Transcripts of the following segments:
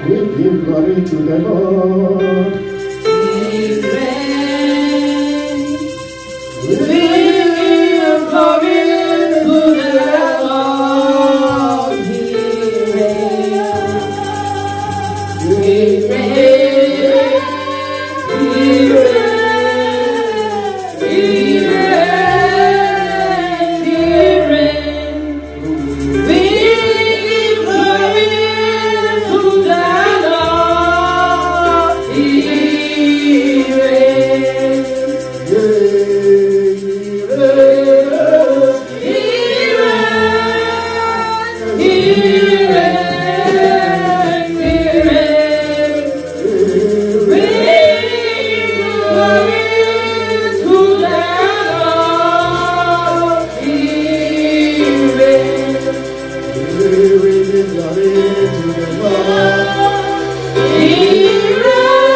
We give glory to the Lord. We give glory to the Lord. He reigns.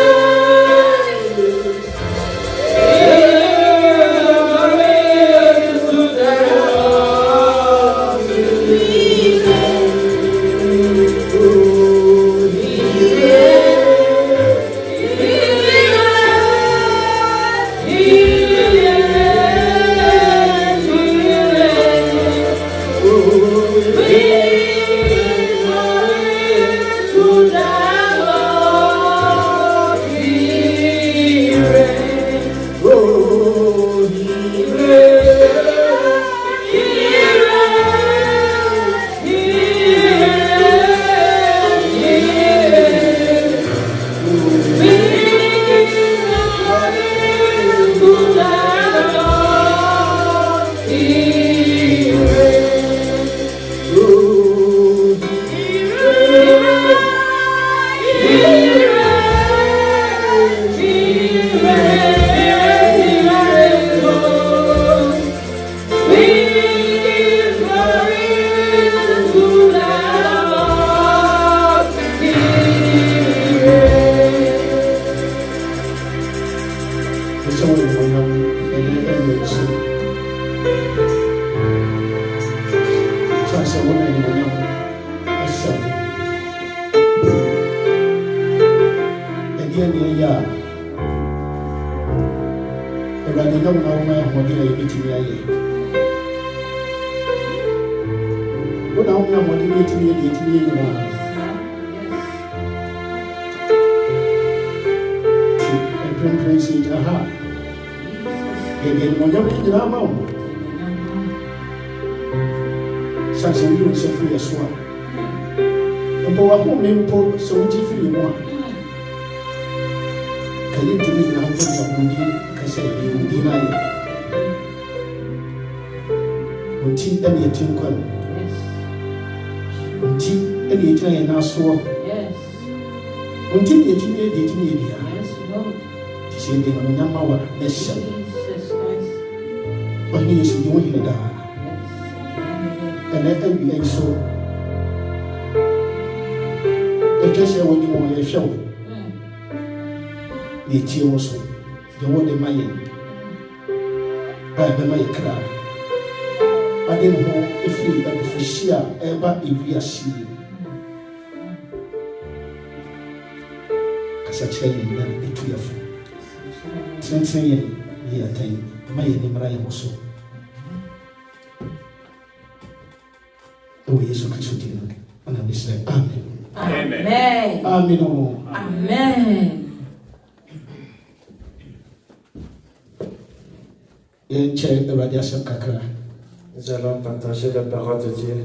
Nous allons partager la parole de Dieu.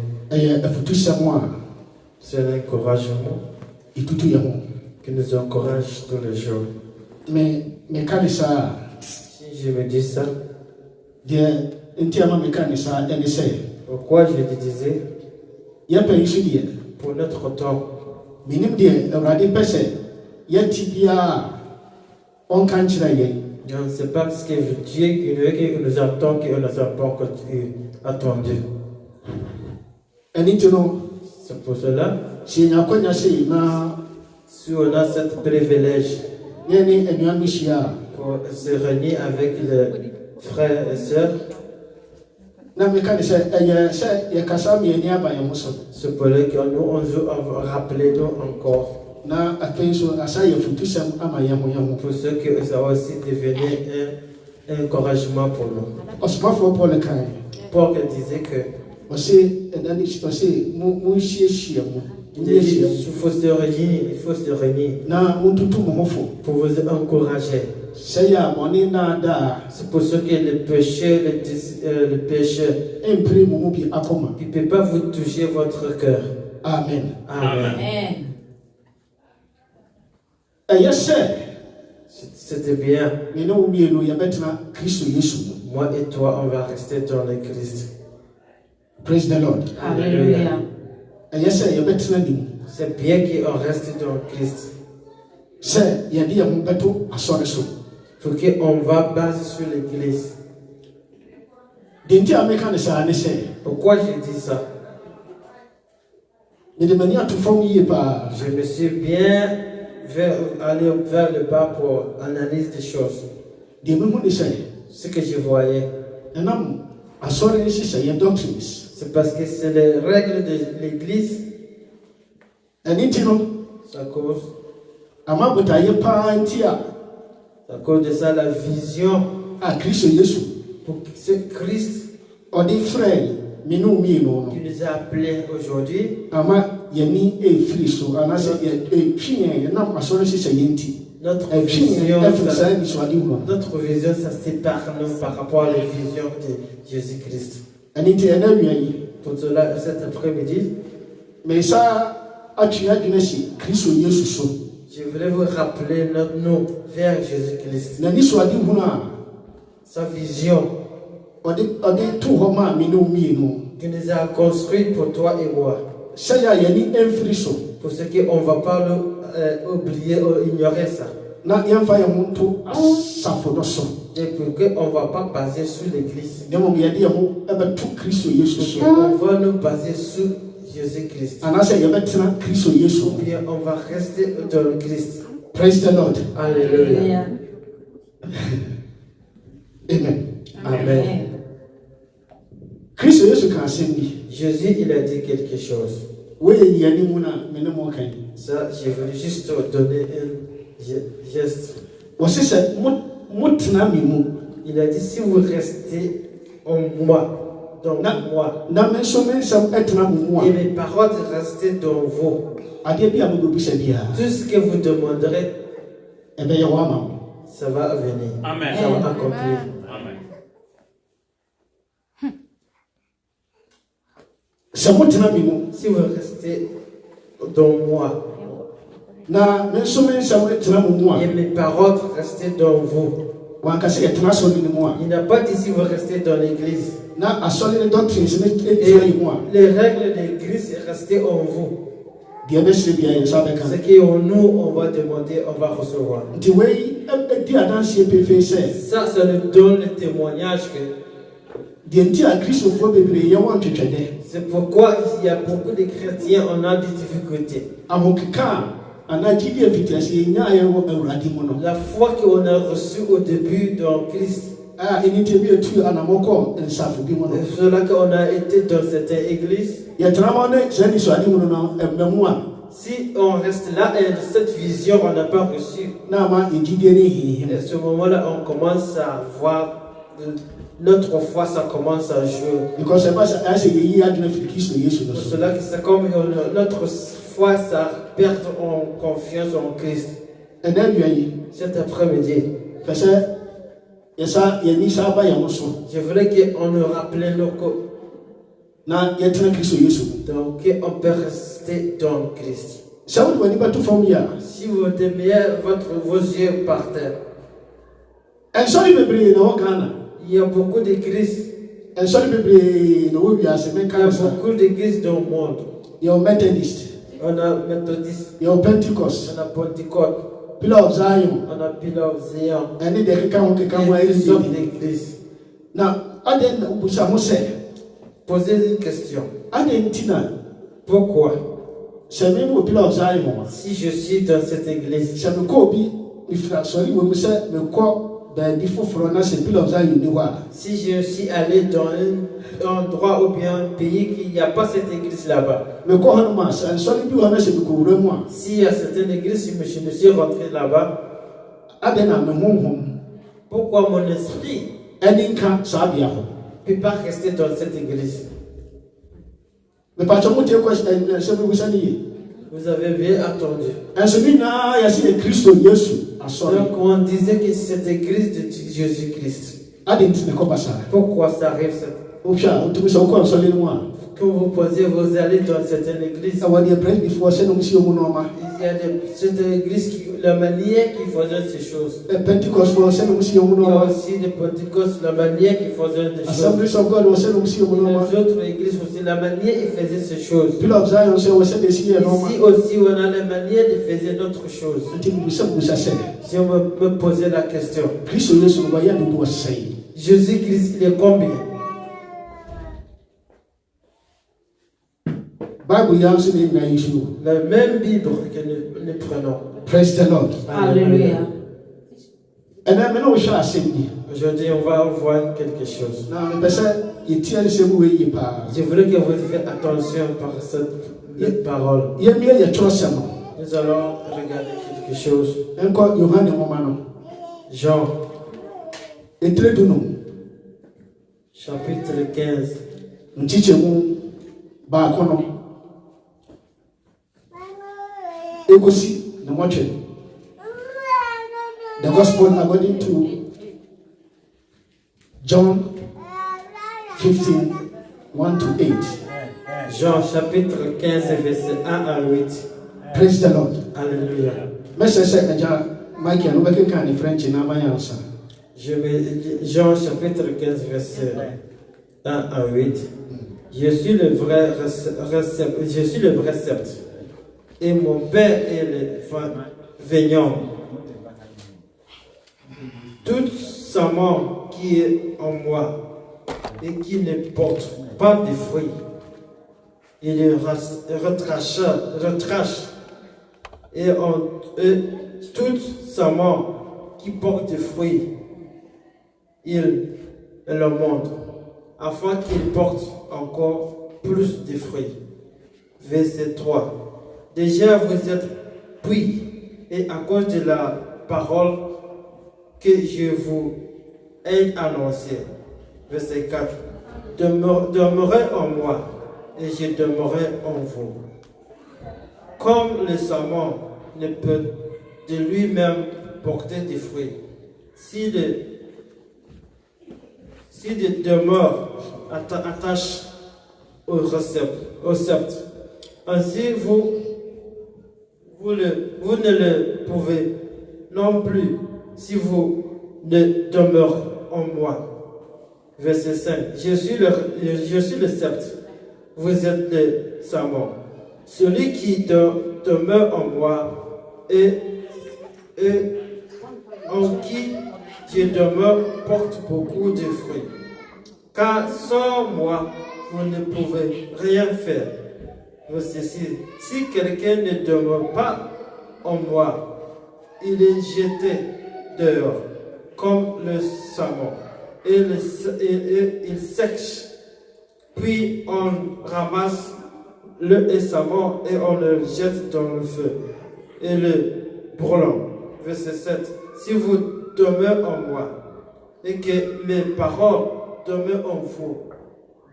C'est un encouragement qui nous encourage tous les jours. Si je me dis ça, pourquoi je le disais? Pour notre temps. ɔnka nkyerɛ yɛn. Donc c'est parce que Dieu qui veut que nous entendons qu'on ne s'est pas encore attendu. Ɛno nti no, C'est pour cela, sɛ yɛnya akwanya sei na si on a ce privilège yɛne anuanom hyia a, pour se réunir avec les frères et sœurs, na meka ne sɛ ɛyɛ sɛ yɛkasa mmiɛni aba yɛn ho so. c'est pour que nous on veut rappeler nous encore. Na afei nso asa yɛ futusɛm ama yɛn ho yɛn ho. Pour ceux que ça va aussi devenir un encouragement pour nous. Ɔsomafoɔ Paul kae, Paul disait que ɔse ɛda ne ɔse monhyiahyia mu. il faut se réunir Na montutu mo ho fo. pour vous encourager. Sɛ yɛ a bɔne nnaadaa C'est pour ceux que le péché, ɛmpire mo mu bi akoma. il ne peut pas vous toucher votre cœur. Amen. Amen. Ɛyɛ sɛ C'était bien. me ne wo mmienu yɛbɛtena Kristo Yesu mu. Moi et toi, on va rester dans le Christ. Praise the Lord. Alléluia. Ɛyɛ sɛ yɛbɛtena ne mu. C'est bien qu'on reste dans le Christ. Sɛ yɛde yɛn ho bɛto asɔre so. Pour qu'on va baser sur l'Église. Deɛ nti a meka ne saa ne sɛ, Pourquoi j'ai dit ça? mede m'ani ato fam yie paa. Je me suis bien allé vers le bas pour analyser des choses. Deɛ mehu ne sɛ, Ce que je voyais, ɛnam asɔre ne hyehyɛeɛ doctrines. c'est parce que c'est les règles de l'Église. Ɛno nti no, C'est à cause, ama botaeɛ paa nti a de ça la vision Kristo Yesu pour ce Christ ɔde frɛ me ne wo mmienu no. qui nous a appelés aujourd'hui. Ama yɛni ɛfiri so anaasɛ ɛtwi yɛn yɛnam asɔre hyehyɛeɛ nti. Notre Ɛtwi yɛn vision, ɛfiri saa anisoade hu no. notre vision, ça sépare nous par rapport à la vision de Jésus-Christ. Ɛno nti ɛna awia yi, Pour cela, cet après-midi, mesa atwe adwene si Kristo Yesu so. je voulais vous rappeler notre nom vers Jésus-Christ. N'anisoade hu no a Sa vision ɔde to hɔ ma me ne wo mmienu. qui nous a construit pour toi et moi. Sɛ yɛ a yɛni ɛmfiri so Pour ce qu'on ne va pas oublier ou ignorer ça. na yɛmfa yɛn ho nto asafo no so. Et pour qu'on ne va pas baser sur l'Église. Na mmom yɛde yɛn ho ɛbɛto Kristo Yesu so. On va nous baser sur Jésus-Christ. Anaasɛ yɛbɛtena Kristo Yesu Ou mu. bien on va rester dans le Christ. Praise the Lord. Alléluia. Amen. Amen. Kristo Yesu ka asɛm bi. Jésus, il a dit quelque chose. Woyɛ yɛni mu na me ne mo kan. Ça, je voulais juste te donner un geste. Wɔse sɛ motena me mu Il a dit, si vous restez en moi, dans moi, na me nso me nsɛm ɛtena mo mu et a, mes paroles restent dans vous, adeɛ bi a mobɛbisa biara tout ce que vous demanderez, ɛbɛyɛ hɔ ama mo. ça va venir. Amen. Ça va accomplir. Amen. Sɛ motena me mu Si vous restez dans moi, na me nso me nsɛm ɛtena mo mu a, et mes paroles restent dans vous, wanka sɛ yɛtena asɔre no mu a, il n'a pas dit si vous restez dans l'église. na asɔre no doctrines no Et ɛtena yi mu a, les règles de l'église restent en vous. deɛ ɛbɛhyerɛ biara yɛn nsa bɛka. Ce que nous, on va demander, on va recevoir. Nti wei ɛdi adanseɛ pefee sɛ Ça nous donne le témoignage que deɛ nti a kristofoɔ bebree yɛwɔ ntwetwɛdɛ c'est pourquoi il y a beaucoup de chrétiens, on a des difficultés. ahokeka a anaa gyidie mfitiaseɛ yɛnyaa yɛwɔ awurade mu no La foi qu'on a reçue au début dans Christ, a ɛni nti bi etu anammɔkɔ nsafo bi mu no c'est cela qu'on a été dans cette église. yɛtena hɔ ne saa nisuade mu no no ɛmmamu a Si on reste là et cette vision on n'a pas reçue, na ama yɛgyidie ne hinhim. à ce moment-là on commence à voir notre foi, ça commence à jouer. Because ɛba sɛ ayɛ sɛ yɛyi adwene firi kristo yesu no Pour so. cela que c'est comme notre foi, ça perd en confiance en Christ. Ɛnɛ awia yi Cet après-midi, pɛ sɛ yɛsa yɛni saa ba yɛn ho so je voulais qu'on nous rappelle nos na yɛtena kristo yesu mu. donc on peut rester dans Christ. Sɛ wode w'ani bɛto fam yi a Si vous mettez vos yeux par terre, ɛnsɔre bebree na wɔ Ghana, il y a beaucoup d'églises, ɛnsɔre bebree na wɔ wiase il y mɛka a sa beaucoup d'églises dans le monde. yɛwɔ Methodist, On a Méthodiste, yɛwɔ Pentecost, on a Pentecôte, Pillar of Zion. On a Pillar of Zion. And then they can Il y a toutes sortes d'églises. Now, I didn't say. Posez une question. I didn't know. Pourquoi? C'est même au Pillar of Zion. Si je suis dans cette église, C'est me kobi, if sorry, when we say me ko. Si je suis allé dans un endroit ou bien un pays qu'il n'y a pas cette église là-bas, s'il y a certaines églises, je me suis rentré là-bas, pourquoi mon esprit ne peut pas rester dans cette église? Vous avez bien entendu. Donc on disait que cette église de Jésus-Christ. Pourquoi ça arrive ça? Quand vous posez, vous allez dans certaines églises. Il y a certaines églises qui, la manière qu'ils faisaient ces choses. Il y a aussi des Pentecôtes, la manière qu'ils faisaient des choses. Les autres églises aussi, la manière ils faisaient ces choses. Ici aussi, on a la manière de faire d'autres choses. Si on me posait la question, Jésus-Christ, il est combien? La même Bible que nous prenons. Praise the Lord. Alléluia. Aujourd'hui, on va voir quelque chose. Je voudrais que vous fassiez attention par cette parole. Nous allons regarder quelque chose. Jean, chapitre 15. The Gospel according to John 15, 1 to 8. Jean chapitre 15, verset 1 à 8. Praise the Lord. Alléluia. Jean chapitre 15, verset 1 à 8. Je suis le vrai sceptre. Et mon Père est le vigneron. Tout semence qui est en moi et qui ne porte pas de fruits, il le retrache. Et toute semence qui porte des fruits, il le montre, afin qu'il porte encore plus de fruits. Verset 3. Déjà vous êtes puis, et à cause de la parole que je vous ai annoncée. Verset 4. Demeurez en moi, et je demeurerai en vous. Comme le semence ne peut de lui-même porter des fruits, s'il demeure attaché au sceptre, ainsi vous ne le pouvez non plus si vous ne demeurez en moi. Verset 5. Je suis le sceptre, vous êtes le semence. Celui qui demeure en moi et en qui je demeure porte beaucoup de fruits. Car sans moi, vous ne pouvez rien faire. Verset 6. Si quelqu'un ne demeure pas en moi, il est jeté dehors comme le semence et il sèche. Puis on ramasse le semence et on le jette dans le feu et le brûlons. Verset 7. Si vous demeurez en moi et que mes paroles demeurent en vous,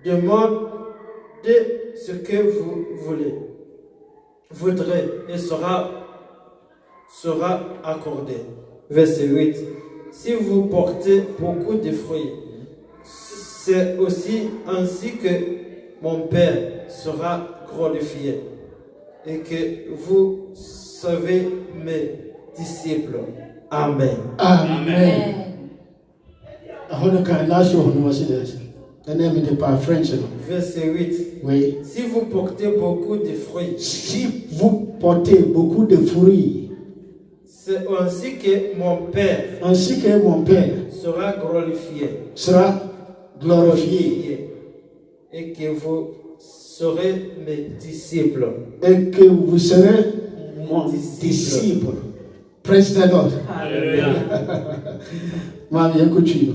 demandez ce que vous voudrez et sera accordé. Verset 8. Si vous portez beaucoup de fruits, c'est aussi ainsi que mon Père sera glorifié et que vous serez mes disciples. Amen. Amen. Verset 8. Oui. Si vous portez beaucoup de fruits, si vous portez beaucoup de fruits, C'est ainsi que mon Père ainsi que mon Père sera glorifié. sera glorifié Et que vous serez mes disciples. et que vous serez mon disciple. Praise the Lord. Mami, écoute-tu.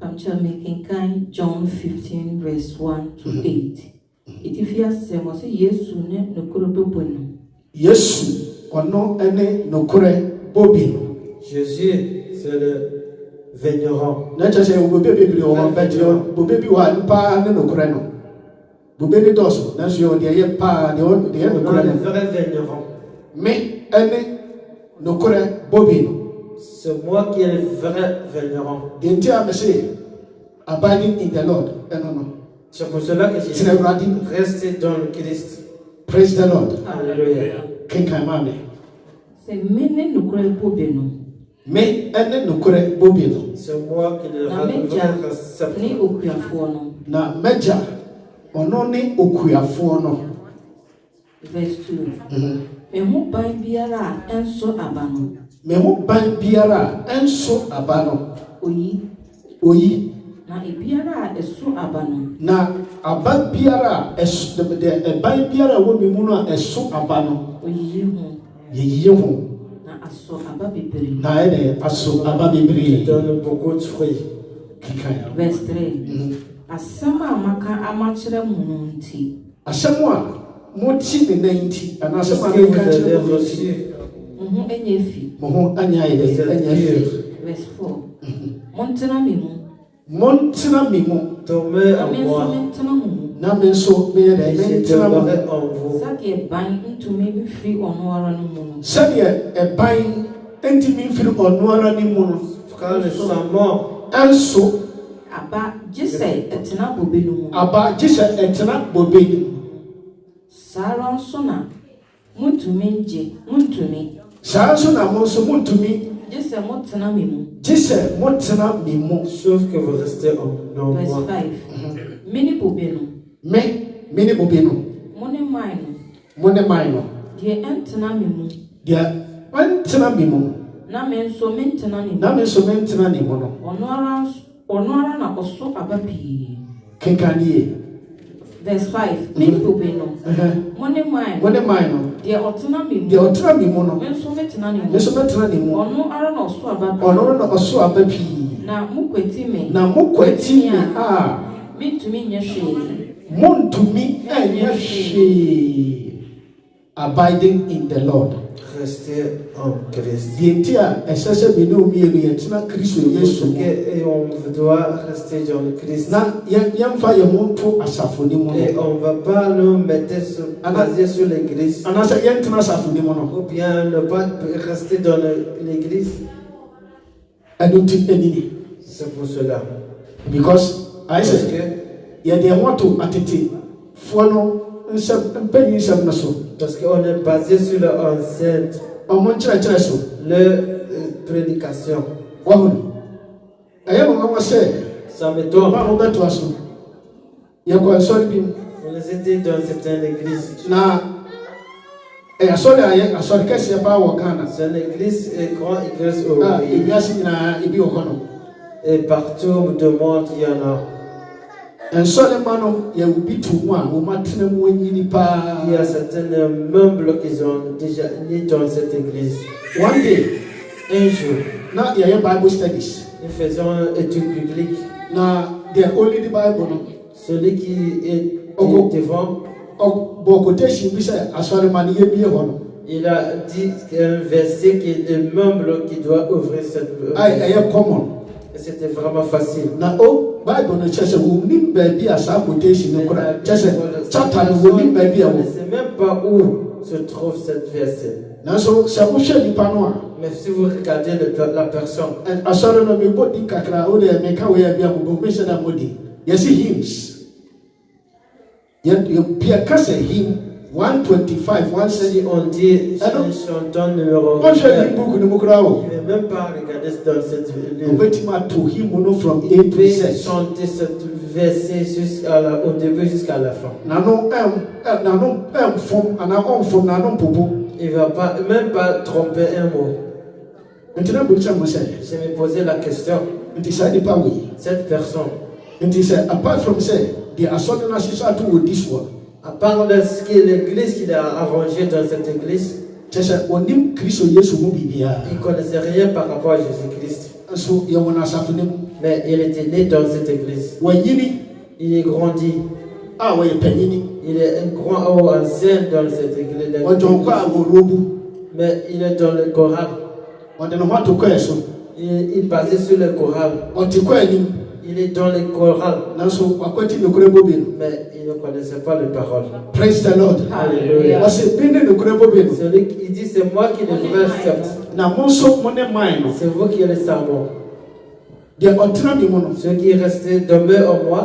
I'm making kind John 15 verse 1 to 8. If you ask them, say yes, ne no kurodo bueno. Yesu ono ene nokure bobi. Jésus, c'est le vigneron. Na cha se bobe bibiri o ba je bobe bi wa pa ne nokure no. Bobe ni doso na so de ye pa de on de On a nokure le no. vrai vigneron. Me ene nokure bobi no. C'est moi qui est le vrai vigneron. The entire message abiding in the Lord. No. C'est pour cela que j'ai C'est le radin. resté dans le Christ. Praise the Lord. Alléluia. Kenkan mami. C'est mene no kurodo bueno. Me ene nokure bobi no. C'est moi qui est le Na vrai meja récepteur. ni okuafo no. Na meja ono ne okuafo no. Verse 2. Me ho ban biara enso aba no. Me ho ban biara enso aba no. Oyi Na ebiara eso aba no. na aba biara eso de ban biara wo mi mu no eso aba no. Oyi ho. Yeyi ho Na aso aba bebere. na ene aso aba Il bibiri. donne beaucoup de fruits. Kikan. Verse 3. Asama amaka amachere mu no nti. Asɛm a moti ne nan nti ana Ce asɛm a que vous meka avez kyerɛ mo nti reçu, Mo enye fi. mo ho anya yɛ anya fi. Verse 4. Montena me mu. Montena mi mu tombez Na en me nso moi, mentena mo mu. na me nso meyɛ dɛ et je mentena mo demeurerai en vous. Sɛdeɛ ban ntumi mfiri ɔno ara no mu no. sɛdeɛ ɛban ntumi mfiri ɔno ara ne mu no Quand nous sommes morts, ɛnso Aba gye sɛ ɛtena bobe no mu. aba gye sɛ ɛtena bobe no mu. Saa ara nso na muntumi ngye muntumi saa nso na mo nso montumi gye sɛ motena me mu. gye sɛ motena me mu. sauf que vous restez en Verse moi. 5. Mene bobe no. me ne bobe no Mo ne man no. mo ne man no Deɛ ɛntena me mu. deɛ ɔntena me mu Na me nso mentena ne na mu. me nso mentena ne mu no. Ɔno ara na ɔso aba pii. kenkan yie. Verse 5. Mene bobe no. Mo ne man mo no. ne man no Deɛ ɔtena me mu. deɛ ɔtena me mu no Me nso metena ne me mu. nso mɛtena ne mu. Ɔno ara na ɔso aba pii. ɔno na ɔso aba pii Na mokwati me. na mokwati me a Mentumi nyɛ hwee. montumi ɛnyɛ hwee. Abiding in the Lord. Restez en Christ. deɛ nti a ɛsɛ sɛ me ne wo mmienu yɛtena Kristo Yesu mu Et on doit rester dans le Christ. na yɛmfa yɛn ho nto asafo ne mu Et no on ne va pas nous mettre baser sur l'église. anaasɛ yɛntena asafo ne mu no. Ou bien ne pas rester dans l'église. ɛno nti anini C'est pour cela. because ayɛ Parce sɛ que yɛde ɛho ato atetefoɔ no nsɛm mpanyin nsɛm no so Parce qu'on est basé sur l'ancienne, ɔmo nkyerɛkyerɛ so prédication. wahu no ɛyɛ mo nwanwa sɛ Ça me tombe. ɔba a mobɛtoa so yɛkɔ nsɔre bi mu On était dans certaines églises. na ɛyɛ asɔre a yɛ asɔre kɛseɛ paa wɔ Ghana C'est une église, une grande église au a pays. ewiase nyinaa ebi wɔ hɔ no. Et partout dans le monde, il y en a. nsɔre ma no yɛwo bi to mu a wɔn atena mu anyini paa. Il y a certains membres qui ont déjà nés dans cette église. One day Un jour, na yɛyɛ Bible studies nous faisons une étude biblique. na deɛ only the Bible no Celui qui est Ok. devant, ɔbɔ quotation bi sɛ asɔre ma no yɛbie hɔ no il a dit un verset qui est le membre qui doit ouvrir cette a ɛyɛ common Et c'était vraiment facile. na Bible no kyerɛ sɛ wɔnim baabi a saa quotation no kora kyerɛ sɛ chapter no wɔnim baabi a On ne wɔ sait même pas où se trouve cette verset. nanso sɛ wohwɛ nipa no a Mais si vous regardez la personne, asɔre no mebɔ din kakra wo deɛ meka wɔ yɛ bi a mobɔ mehyɛ da mmɔdi yɛse hymns yɛka sɛ hymn 125 si on dit un chanteur numéro 1, ɔhwɛ hymn book no mu koraa o il ne va même pas regarder dans cette livre. obɛtumi ato hymn no from A Il to peut Z chanter cette verset au début jusqu'à la fin. n'ano ɛmfom anaa ɔmfom n'ano mpopo Il ne va pas, même pas tromper un mot. Maintenant, vous savez, Je me posais la question. Cette personne, apart from say, the assorted to with this one. à part ce que l'église qu'il a arrangé dans cette église, il ne connaissait rien par rapport à Jésus-Christ. Mais il était né dans cette église. Il est grandi. Il est un grand ancien dans cette église. Mais il est dans le choral. Il passait sur le choral. Il est dans le choral. Mais il ne connaissait pas les paroles. Praise the Lord. Alléluia. Celui qui dit c'est moi qui devrais accepter. C'est vous qui êtes le serment. Ce qui est resté demeure en moi.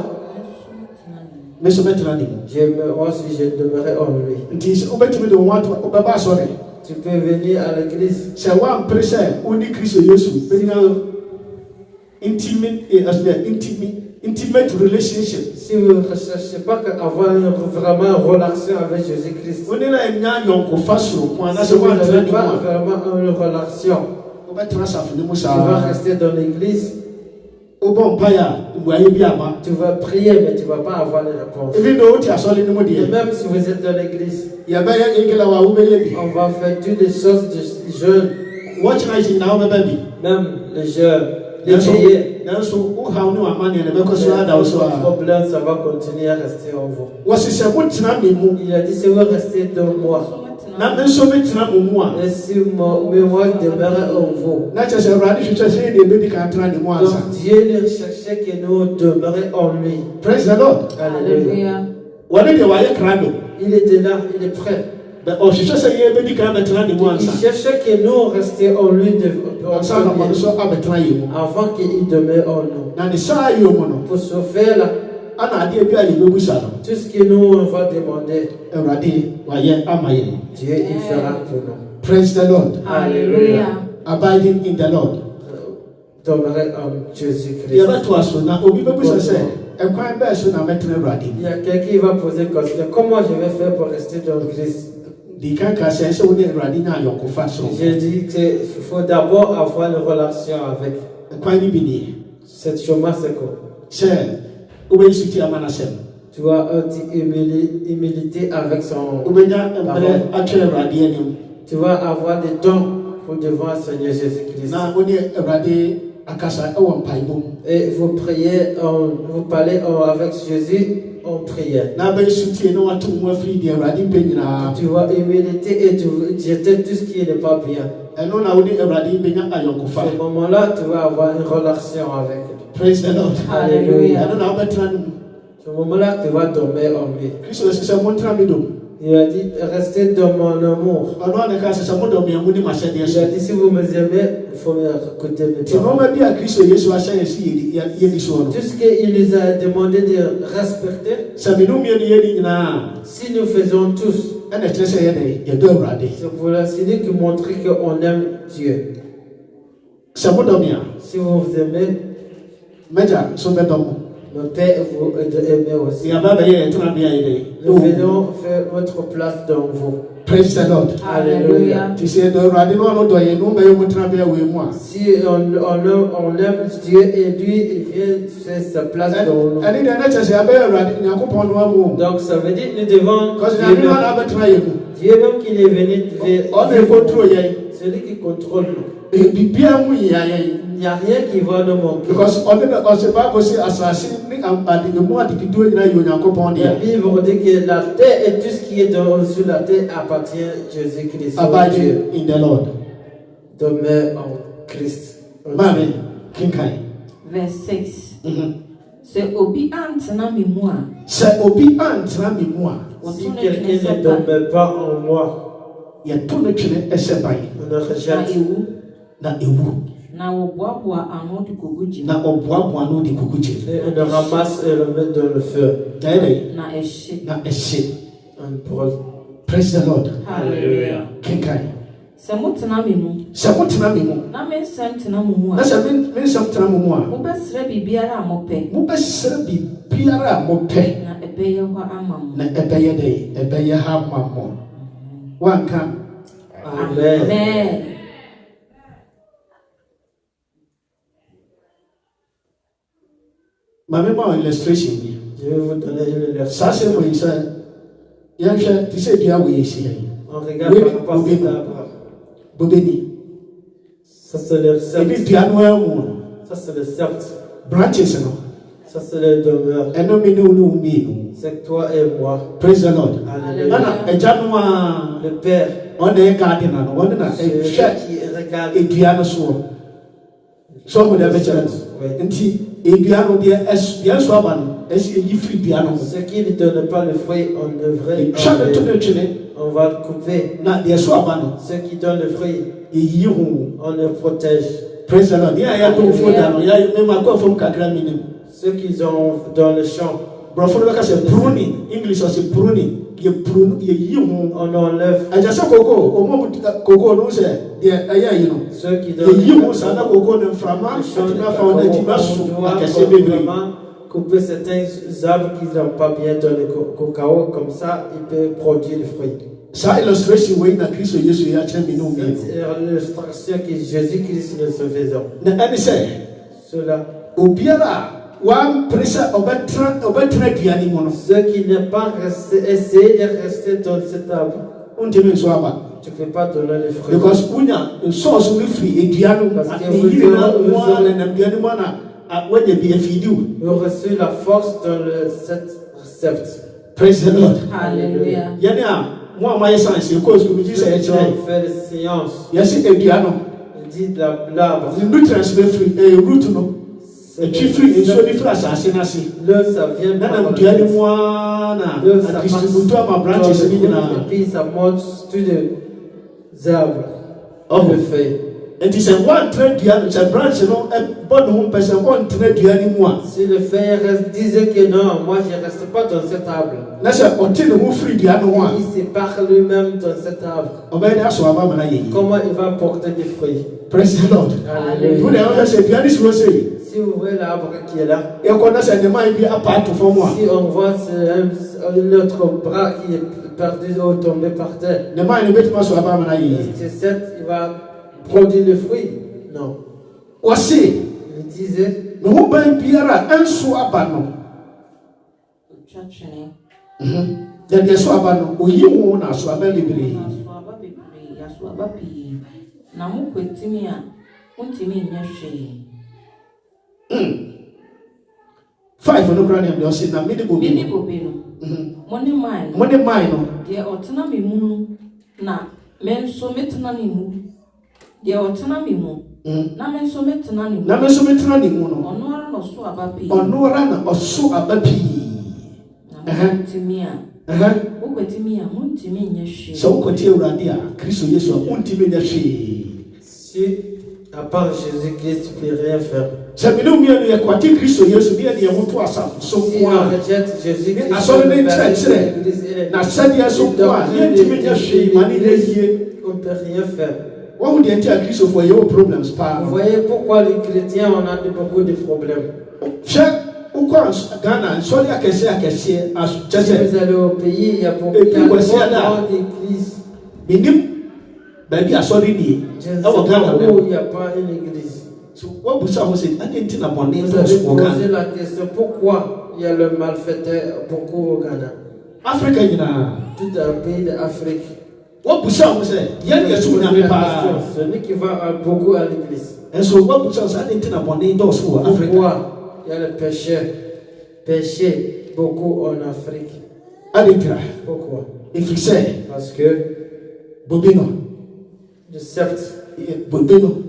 Moi aussi je demeurerai en lui. Tu peux venir à l'église. Intimate relationship. Si vous ne recherchez pas avoir vraiment une relation avec Jésus-Christ, si vous n'avez pas vraiment une relation, tu vas rester dans l'église. Tu vas prier, mais tu ne vas pas avoir les réponses. Et même si vous êtes dans l'église, on va faire toutes les choses de jeunes. Même les jeunes, les prières. Votre problème, ça va continuer à rester en vous. Il a dit, si vous restez dans moi, et si moi demeurer en vous. Donc Dieu ne cherchait que nous demeurions en lui. Praise the Lord. Alléluia. Il était là, il est prêt. Il cherchait que nous restions en lui avant qu'il demeure en nous. Pour se faire là, tout ce que nous va demander, Dieu il fera pour nous. Praise the Lord. Alléluia. Abiding in the Lord. Demeurer en Jésus-Christ. Il y a quelqu'un qui va poser une question. Comment je vais faire pour rester dans Christ? J'ai dit qu'il faut d'abord avoir une relation avec. Cette chemin, c'est quoi? Tu dois être humilité avec son parole. Tu vas avoir des temps pour devant Seigneur Jésus-Christ. Et vous priez, vous parlez avec Jésus en prière. Tu vas humilité et tu jeter tout ce qui n'est pas bien. À ce moment-là, tu vas avoir une relation avec lui. Praise the Lord. Alléluia. À ce moment-là, tu vas tomber en lui. Il a dit, restez dans mon amour. Il a dit, si vous me aimez, il faut écouter mes paroles. Tout ce qu'il nous a demandé de respecter, si nous faisons tous, c'est pour la signer qui montre qu'on aime Dieu. Si vous vous aimez, nos pères vous aimez aussi. Nous venons faire votre place dans vous. Praise the Lord. Alléluia. Si on aime Dieu et lui, il vient faire sa place dans nous. Donc ça veut dire que nous devons Dieu même qui est venu celui qui contrôle nous. Il n'y a rien qui va nous manquer. La Bible dit que la terre et tout ce qui est sur la terre appartient à Jésus-Christ. Abiding in the Lord. Demeure en Christ. Amen. Verse 6. C'est obi antena mi moi. Si quelqu'un ne demeure pas en moi, on ne rejette. Na oboaboa ano de koguji. Et on le ramasse et le met dans le feu. Na eshe. On brûle. Praise the Lord. Hallelujah. Samutna mimu. Na men samtna mumu. Mo besre bibiara amope. Na ebeye ho amamu. Wanka Amen. Amen. Ma même illustration. Je vais vous donner une Ça, c'est illustration. moi, ça. Il y a tu sais bien où il est ici. On regarde par rapport à cet arbre. Bobeni. Ça, c'est le Et puis, sept. piano est où? Ça, c'est le sept. Branches, non? Ça, c'est le demeure. Et non, mais nous. C'est toi et moi. Praise the Lord. Alléluia. Nana, et Janua, Le Père, on est gardien, on est celui chef. qui regarde. Et piano so. So, vous avez dit, Oui. et piano, bien soit, est-ce qu'il y a free piano? Ce qui ne donne pas le fruit, on devrait Jamais tout enlever. le chine, On va le couper. na, des soit, Ce qui donne le fruit, et y ont. on le protège. Praise the Lord. Il y a tout faux dans, il y a même à quoi faut qu'à minimum. Ceux qui ont dans le champ, Brother, c'est pruning. English, c'est pruning. Il y a pruning, il y a on enlève. I just say cocoa, au moment cocoa, non, c'est, il y a, you know. Ceux qui Il donnent y a ça, na cocoa, ne frama, tu m'as fait un petit on à doit casser bébé. vraiment couper certains arbres qui n'ont pas bien donné cacao, comme ça, il peut produire le fruit. Ça, illustration, oui, na Christ, Jésus, il y a tient minou, C'est l'illustration que Jésus-Christ nous faisait. na, elle sait, Cela, au biara, one pressure, au betre piani mono, ceux qui n'ont pas resté, essayé de rester dans cet arbre, on te met soit bas. tu ne peux pas donner le fruit. Because unya, source of free, et piano, Parce que et vous il y a aurez- one, and piano, when you be a feed Vous reçu la force dans le sept. praise the Lord. Hallelujah. Yana, moi, my science, of course, comme je Ceux disais, qui ont fait des sciences, yes, et piano. il dit l'arbre. The nutrients be free, root no. C'est The chief free, and so different as I say. L'œuf, ça vient Nana par mtuani la tête. mwana, L'œuf, ça na passe distributeur ma dans branches le ni fruit, na. et puis ça monte tous les arbres. Oh. Le fait. And he said, one trade diani, c'est branch no, e bon home person, one trade diani moi. Si le fer disait que non, moi je ne reste pas dans cet arbre. Na se otin no free diani moi. Il se parle lui-même dans cet arbre. Obey that so aba mana yi. Comment il va porter des fruits? Praise the Lord. Alléluia. Vous n'avez pas diani so say. Si vous voyez l'arbre qui est là, E ko na se ne mai bi apart for moi. si on voit un autre bras qui est perdu ou tombé par terre, Ne mai ne betima so aba mana yi. c'est cette, il va produire le fruit? Non. O say, Il disait, no ho ban biara enso aba no. Church ne. Dan ye so aba no, oyi ho na so aba libre. Yaswaba bebree, yaswaba pii. Na mo kwetimi a, wontimi nyɛ hwee. 5 no kra ne am say na me de bobi. Mini bobe no. Mo ne man no. Mo de mai no. Deɛ ɔtena me mu no, na me nso metena ne mu. Deɛ ɔtena me mu, na me nso metena ne mu. Na me so metena ne mu no. Ɔno ara na ɔso aba pii. Ono ra na oso aba pi. Na montimi a, wokwetimi a, montimi nyɛ hwee. So ukoti Awurade a Kristo Yesu a untimi nya hwe. si à part Jésus-Christ, tu ne peux rien faire. Se me no mienu ye kwati Kristo Yesu bi e ho to asafo so Si kwa. on rejette Jésus-Christ, À son nez, na sadia so kwa, yentimi nya hwe mani ne yie. on ne peut rien faire. Wo hu de tia Kristo for your problems pa. Vous voyez pourquoi les chrétiens, on a beaucoup de problèmes. Ukwa Ghana, soli akese Si chese. vous allez au pays, il y a beaucoup Et puis, voici d'églises. Minim baby asori ni. Je ne sais E wo Ghana pas na. où il n'y a pas une église. So what busa ho say adenti na bone Vous to avez so Ghana. posé la question pourquoi il y a le malfaiteur beaucoup au Ghana. Africa nyina. Tout un pays d'Afrique. What busa ho say yen yesu na me pa. Celui qui va beaucoup à l'église. And so what busa say adenti na bone to so Africa. Pourquoi il y a le péché beaucoup en Afrique? Adenti. Pourquoi? If you say Parce que bobino, le sept, bobino,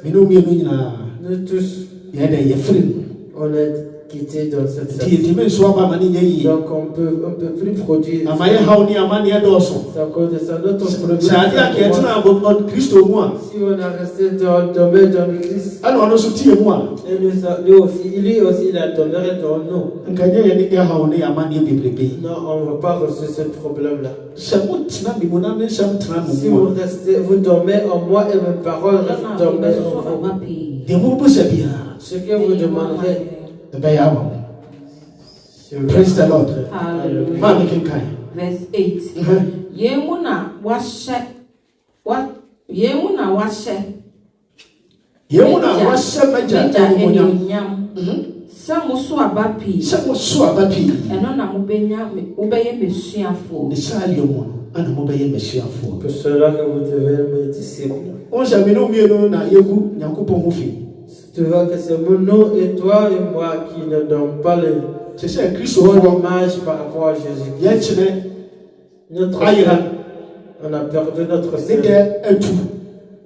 minu nyina. nous tous, Ya da ye free. on est quittés dans cette Ti secte. ti so aba mani ye. Donc on peut plus produire. Amaye hauni amani ya doso. C'est à cause de ça notre problème. Sadi aketena bon Kristo mu a. Si on a resté tombé dans l'église, Ana ono so tie mu a. et lui aussi il a tombé dans nous. Nkanya ye ni ya hauni amani bebrebe. Non, on ne va pas résoudre ce problème-là. Se mutina mi mona me sam tra Si mu. vous restez, vous dormez en moi et mes paroles restent dormez en vous. aba pii. De mu bu se bia. Ce que vous demanderez, Be ya ba. je vous Praise the Lord. Hallelujah. Ma me kenkai. Verse 8. Yemu na wahyɛ What? Yehu na washe. Yemuna washe maja enyonyam. Samusu abapi. Samusu abapi. Eno na mubenya ubeye mesuafo. Nisayomo ana mobeye mesiafo. Pour cela que vous devez mes disciples. On jamino mieno na yegu nyankopon mufi. Tu vois que c'est nous et toi et moi qui ne donnons pas le C'est Christ au hommage par rapport à Jésus. Yachine Notre Aïra. on a perdu notre C'était Seigneur. un tout.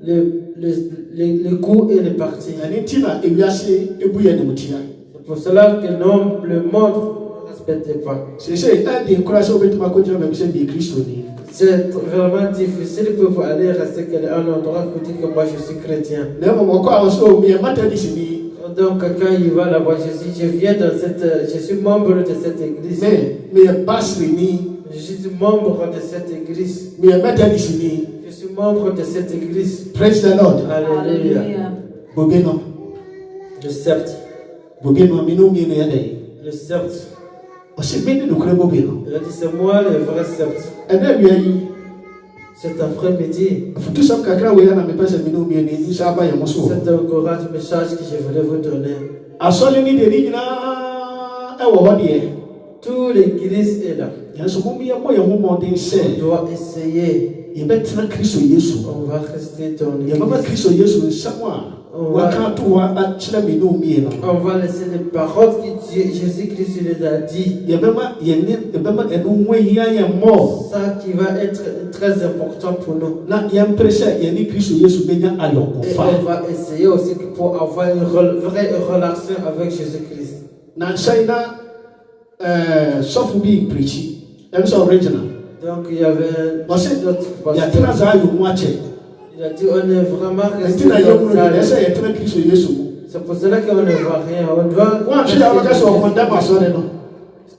Les coups et les parties. Anitina ebiase ebuye ne mutia. C'est pour cela que non, le monde ne respectait pas. C'est un des courages obetuma continue même c'est de Christ ni. C'est vraiment difficile pour aller rester à un endroit pour dire que moi je suis chrétien. Na mo ko aso mi mata disini. Donc quand il va là-bas, je viens dans je suis membre de cette église. Mais pasri ni. Je suis membre de cette église. Mi mata disini. Je suis membre de cette église. Praise the Lord. Alléluia. Bobeno. Le sept. Bobeno mino mi no yadai. Le sept. Ose mene no kure bobeno. Il a dit c'est moi le vrai sept. Ena biayi. Cet après-midi. Futu sam kakra we na me pesa mino mi ni isa ba ya moso. C'est un courage message que je voulais vous donner. Asole ni de ni na e wo ho de. Toute l'église est là. Yanso mo mi ya mo ya mo mondin se. On doit essayer. Yebetra Kristo Yesu. On va rester dans l'église. Yababa Kristo Yesu samwa. Wakantu a chila mino mi no. On va laisser les paroles que Jésus-Christ les a dit. Yababa enu nwe ya ya mo. Ça qui va être très important pour nous. Na yampresa yani Kristo Yesu benya aloko Et fa. on va essayer aussi pour avoir une vraie relation avec Jésus-Christ. Na China sofu bi preach. Em so original. Donc il y avait d'autres Ya pasteurs. tena za yo mo ache. Il a dit on est vraiment resté Tina yo mo dans na ça. ya tena Kristo Yesu. C'est pour cela qu'on ne voit rien. On doit Wa chi ya waka so konda ba so no.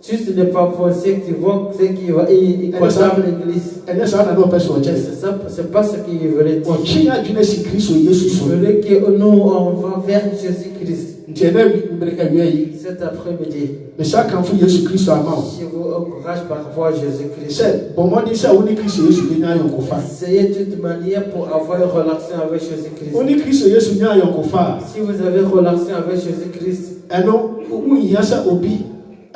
juste ne pas penser qu'ils vont ce qui va il condamne l'église. Ene sa na no person che. C'est pas ce qu'il voulait dire. O chi ya dwene si Kristo Yesu Il so. voulait que nous on va vers Jésus-Christ Ntena bi awie cet après-midi. me sa kan fu Yesu Kristo ama o. Je vous encourage par rapport à Jésus-Christ. Se bomodi sa woni Kristo Yesu benya yo ko fa. Essayez de toute manière pour avoir une relation avec Jésus-Christ. Woni Kristo Yesu nya yo ko fa. Si vous avez une relation avec Jésus-Christ, Eno mu yasa obi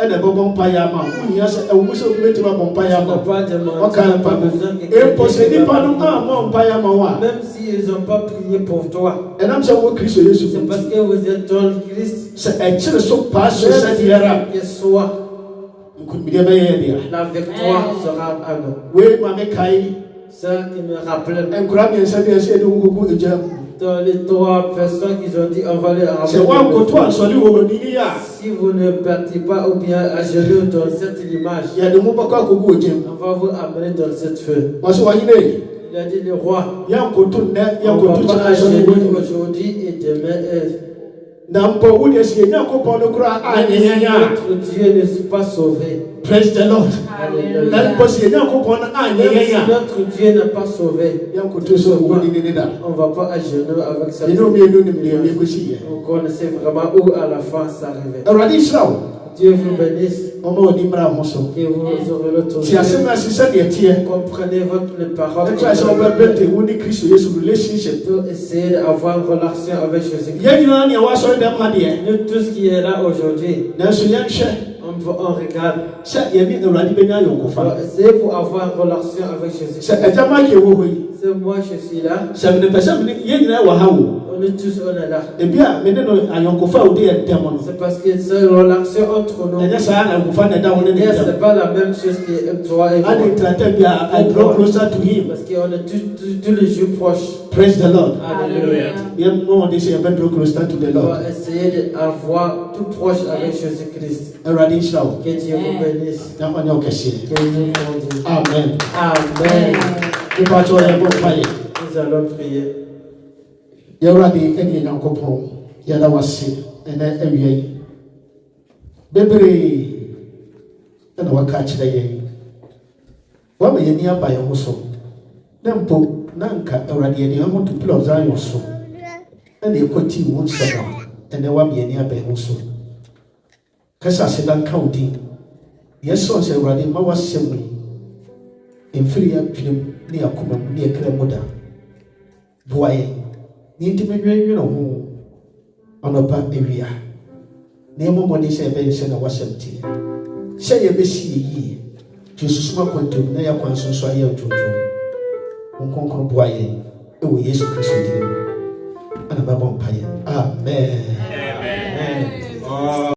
ena bobo mpa ya ma. Mu yasa e mu so obi beti ba bompa ya on n'a ma. pas demandé, O kan pa besoin que e posedi pa no ma mo mpa ya ma wa. même s'ils n'ont pas prié pour toi, Enam se wo Kristo Yesu. c'est parce que vous êtes dans le Christ. Se e chire so pa so sa diara. Que soit Nkunbide ba ye dia. la victoire sera à nous. We ma me kai Ça qui me rappelle enkura mi se bi se do ngugu eja. dans les trois personnes qui ont dit on va les Se wa ko to ansoli wo ni ya. si vous ne partez pas ou bien à genoux dans cette image, Ya de mo ba ko gugu ejem. on va vous amener dans cette feu. Wa so wa yine. Il a dit le roi, Ya ko to ne ya on ko va to pas cha à ansoli genoux wo. aujourd'hui et demain. Na mpo wo de se nya ko pon no kura a Même si nyenya. notre Dieu ne s'est pas sauvé. Praise the Lord. Alléluia. Na mpo se nya ko pon a Même si nyenya. notre Dieu n'a pas sauvé, Ya ko to so wo ni da. on ne va pas à genoux avec ça. Ni no mi no ni mi ko si ye. Vous connaissez vraiment où à la fin ça arrive. Awurade Israel. Dieu vous bénisse, Omo ni mra mo so. que vous aurez le tour. Ti asema si sa de tie. Comprenez les paroles. E try so ba bete wo ni Kristo Yesu relationship. Pour essayer d'avoir une relation avec Jésus-Christ. Ye nyina ne wa so dem ha de. Nous, tout ce qui est là aujourd'hui, Na so yan hwe. on regarde. Sa ye ni Awurade benya yo ko On fa. va essayer pour avoir une relation avec Jésus-Christ. Sa ejama ke wo hoyi. C'est moi, je suis là. Sa me pesa me ye nyina wa ha wo. On est tous, on est là. E bia me ne no ayonkofa o de ye demo no. C'est parce que c'est une relation entre nous. Enya sa na ayonkofa na da wo ne Et de. c'est pas la même chose que toi et moi. And trata bia I draw closer to him. Parce qu'on est tous les jours proches. Praise the Lord. Alléluia. Ye mo de se be draw closer to the On Lord. va essayer d'avoir tout proche avec Jésus-Christ. Awurade Israel. Que Dieu vous bénisse. Na onye okese. Que Dieu vous bénisse. Amen. Amen. Ipa to ye bo paye. Nous allons prier. Yawurade eni nyankopon. Ya da wase ene awie yi. Bebre na waka kire ye. Wa me ni aba ye ho so. Na mpo na nka Awurade ye de ho to pillar Zion so. Na ekoti wo nsema. Ene wa me ni aba ye ho so. Kasa se dan kaudi. Yeso se Awurade ma wasem yi. Emfiri ya twem ne akoma ne ekra moda. boa yɛn ne ntimi nwɛnwɛn ho ɔnɔpa ewia na ɛmɔ mmɔden sɛ ɛbɛyɛ sɛ na wasɛm tie sɛ yɛbɛsi yɛ yie jesusuma kwantam na yɛakwan so nso ayɛ ɔdwodwo nkonkron boa yɛn ɛwɔ Yesu Kristo din mu ana bɛbɔ mpaeɛ amen.